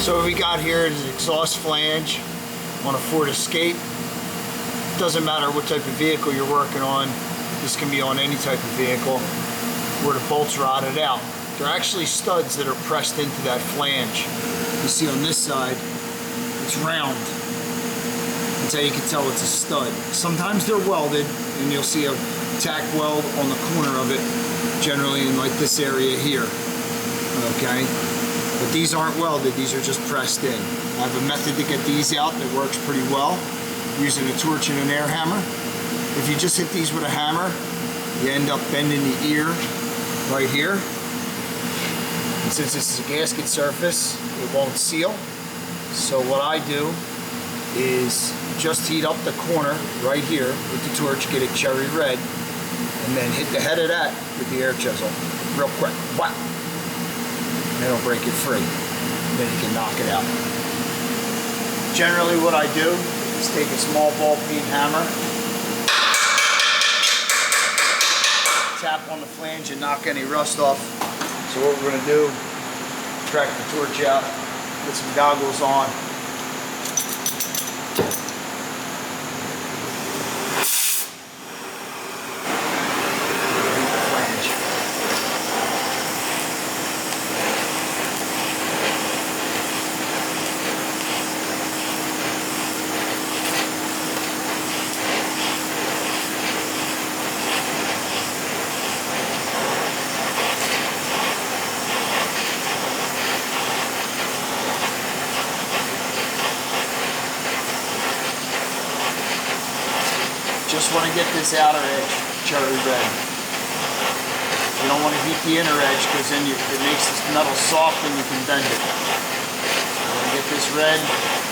So what we got here is an exhaust flange on a Ford Escape. Doesn't matter what type of vehicle you're working on. This can be on any type of vehicle where the bolts rotted out. They're actually studs that are pressed into that flange. You see on this side, it's round. That's how you can tell it's a stud. Sometimes they're welded, and you'll see a tack weld on the corner of it, generally in like this area here. Okay? But these aren't welded, these are just pressed in. I have a method to get these out that works pretty well, using a torch and an air hammer. If you just hit these with a hammer, you end up bending the ear right here. And since this is a gasket surface, it won't seal. So what I do is just heat up the corner right here with the torch, get it cherry red, and then hit the head of that with the air chisel real quick. Whap! And it'll break it free. And then you can knock it out. Generally what I do is take a small ball peen hammer, tap on the flange and knock any rust off. So what we're going to do, crack the torch out, put some goggles on. Just want to get this outer edge cherry red. You don't want to heat the inner edge because then it makes this metal soft and you can bend it. So I'm going to get this red.